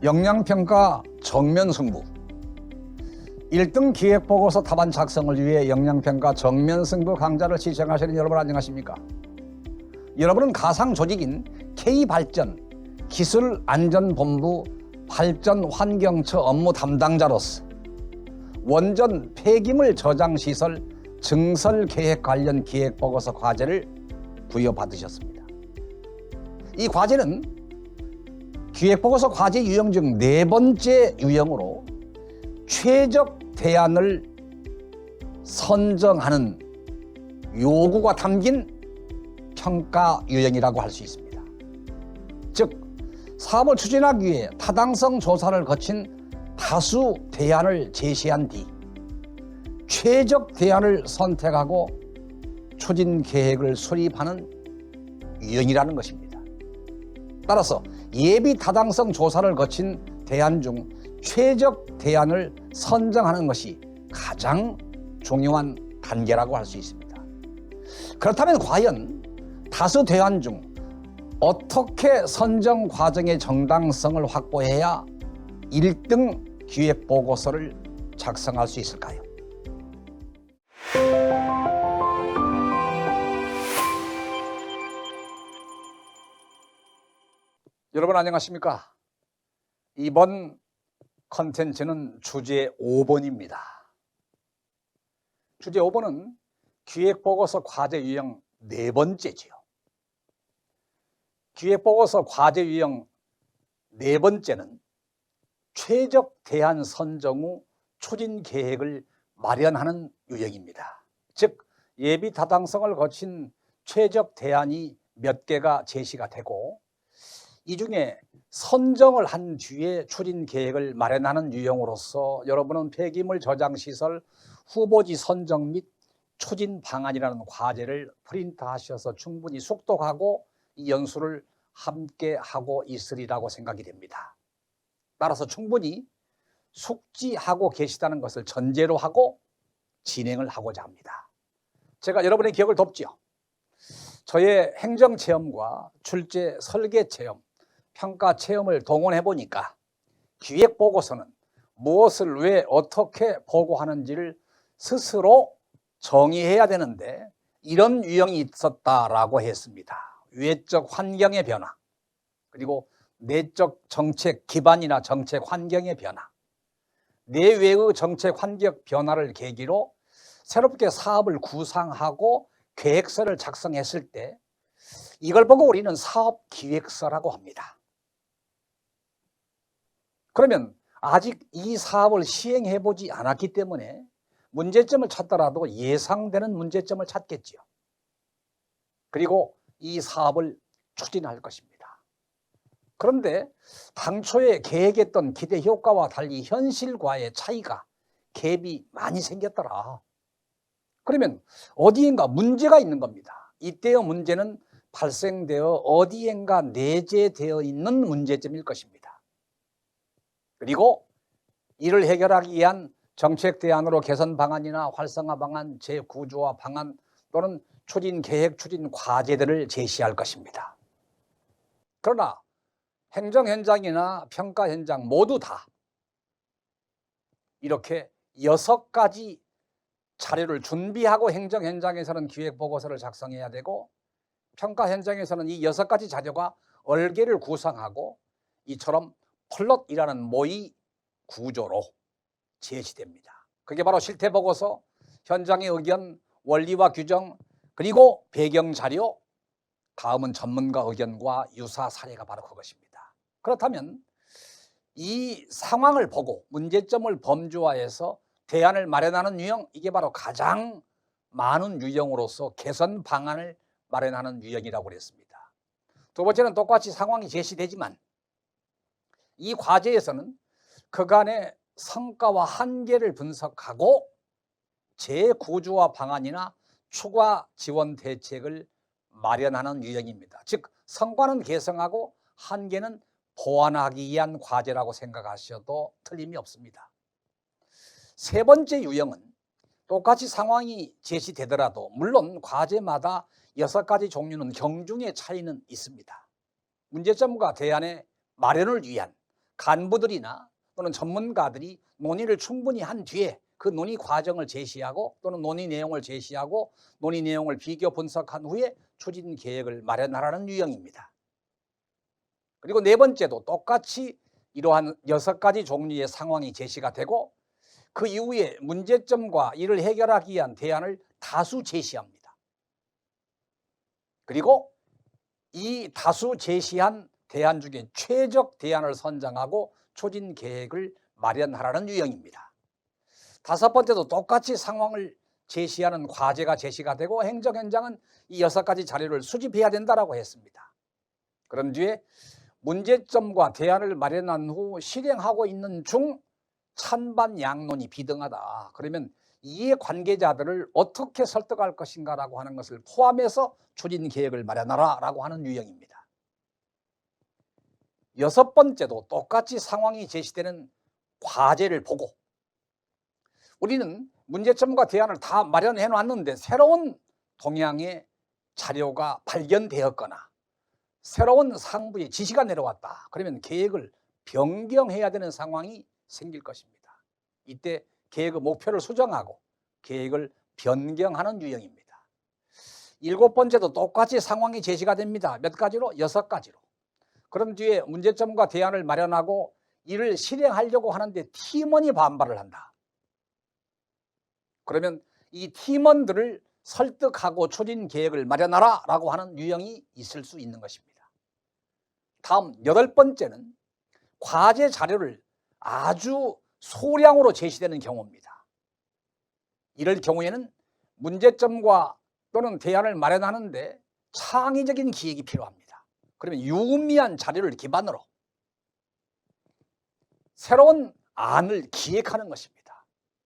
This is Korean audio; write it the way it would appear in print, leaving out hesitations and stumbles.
역량평가 정면승부. 1등 기획보고서 답안 작성을 위해 역량평가 정면승부 강좌를 시청하시는 여러분 안녕하십니까? 여러분은 가상조직인 K발전 기술안전본부 발전환경처 업무 담당자로서 원전 폐기물 저장시설 증설계획 관련 기획보고서 과제를 부여받으셨습니다. 이 과제는 기획보고서 과제 유형 중 4번째 유형으로 최적 대안을 선정하는 요구가 담긴 평가 유형이라고 할 수 있습니다. 즉, 사업을 추진하기 위해 타당성 조사를 거친 다수 대안을 제시한 뒤 최적 대안을 선택하고 추진 계획을 수립하는 유형이라는 것입니다. 따라서 예비 타당성 조사를 거친 대안 중 최적 대안을 선정하는 것이 가장 중요한 단계라고 할 수 있습니다. 그렇다면 과연 다수 대안 중 어떻게 선정 과정의 정당성을 확보해야 1등 기획보고서를 작성할 수 있을까요? 여러분 안녕하십니까? 이번 컨텐츠는 주제 5번입니다. 주제 5번은 기획보고서 과제 유형 4번째지요. 기획보고서 과제 유형 4번째는 최적 대안 선정 후 추진 계획을 마련하는 유형입니다. 즉, 예비 타당성을 거친 최적 대안이 몇 개가 제시가 되고 이 중에 선정을 한 뒤에 추진 계획을 마련하는 유형으로서 여러분은 폐기물 저장시설 후보지 선정 및 추진 방안이라는 과제를 프린트하셔서 충분히 숙독하고 이 연수를 함께 하고 있으리라고 생각이 됩니다. 따라서 충분히 숙지하고 계시다는 것을 전제로 하고 진행을 하고자 합니다. 제가 여러분의 기억을 돕지요. 저의 행정체험과 출제 설계체험, 평가체험을 동원해 보니까 기획보고서는 무엇을 왜 어떻게 보고하는지를 스스로 정의해야 되는데 이런 유형이 있었다라고 했습니다. 외적 환경의 변화, 그리고 내적 정책 기반이나 정책 환경의 변화, 내외의 정책 환경 변화를 계기로 새롭게 사업을 구상하고 계획서를 작성했을 때 이걸 보고 우리는 사업기획서라고 합니다. 그러면 아직 이 사업을 시행해보지 않았기 때문에 문제점을 찾더라도 예상되는 문제점을 찾겠지요. 그리고 이 사업을 추진할 것입니다. 그런데 당초에 계획했던 기대 효과와 달리 현실과의 차이가 갭이 많이 생겼더라. 그러면 어디엔가 문제가 있는 겁니다. 이때의 문제는 발생되어 어디엔가 내재되어 있는 문제점일 것입니다. 그리고 이를 해결하기 위한 정책 대안으로 개선 방안이나 활성화 방안, 재구조화 방안 또는 추진 계획, 추진 과제들을 제시할 것입니다. 그러나 행정 현장이나 평가 현장 모두 다 이렇게 6가지 자료를 준비하고 행정 현장에서는 기획 보고서를 작성해야 되고 평가 현장에서는 이 6가지 자료가 얼개를 구성하고 이처럼 플롯이라는 모의 구조로 제시됩니다. 그게 바로 실태보고서, 현장의 의견, 원리와 규정, 그리고 배경자료, 다음은 전문가 의견과 유사 사례가 바로 그것입니다. 그렇다면 이 상황을 보고 문제점을 범주화해서 대안을 마련하는 유형, 이게 바로 가장 많은 유형으로서 개선 방안을 마련하는 유형이라고 그랬습니다. 두 번째는 똑같이 상황이 제시되지만 이 과제에서는 그간의 성과와 한계를 분석하고 재구조화 방안이나 추가 지원 대책을 마련하는 유형입니다. 즉, 성과는 개성하고 한계는 보완하기 위한 과제라고 생각하셔도 틀림이 없습니다. 세 번째 유형은 똑같이 상황이 제시되더라도 물론 과제마다 6가지 종류는 경중의 차이는 있습니다. 문제점과 대안의 마련을 위한 간부들이나 또는 전문가들이 논의를 충분히 한 뒤에 그 논의 과정을 제시하고 또는 논의 내용을 제시하고 논의 내용을 비교 분석한 후에 추진 계획을 마련하라는 유형입니다. 그리고 네 번째도 똑같이 이러한 6가지 종류의 상황이 제시가 되고 그 이후에 문제점과 이를 해결하기 위한 대안을 다수 제시합니다. 그리고 이 다수 제시한 대안 중에 최적 대안을 선정하고 추진 계획을 마련하라는 유형입니다. 5번째도 똑같이 상황을 제시하는 과제가 제시가 되고 행정 현장은 이 6가지 자료를 수집해야 된다라고 했습니다. 그런 뒤에 문제점과 대안을 마련한 후 실행하고 있는 중 찬반 양론이 비등하다. 그러면 이해 관계자들을 어떻게 설득할 것인가라고 하는 것을 포함해서 추진 계획을 마련하라라고 하는 유형입니다. 6번째도 똑같이 상황이 제시되는 과제를 보고 우리는 문제점과 대안을 다 마련해 놨는데 새로운 동향의 자료가 발견되었거나 새로운 상부의 지시가 내려왔다. 그러면 계획을 변경해야 되는 상황이 생길 것입니다. 이때 계획의 목표를 수정하고 계획을 변경하는 유형입니다. 7번째도 똑같이 상황이 제시가 됩니다. 몇 가지로? 6가지로. 그런 뒤에 문제점과 대안을 마련하고 이를 실행하려고 하는데 팀원이 반발을 한다. 그러면 이 팀원들을 설득하고 추진 계획을 마련하라 라고 하는 유형이 있을 수 있는 것입니다. 다음 8번째는 과제 자료를 아주 소량으로 제시되는 경우입니다. 이럴 경우에는 문제점과 또는 대안을 마련하는데 창의적인 기획이 필요합니다. 그러면 유의미한 자료를 기반으로 새로운 안을 기획하는 것입니다.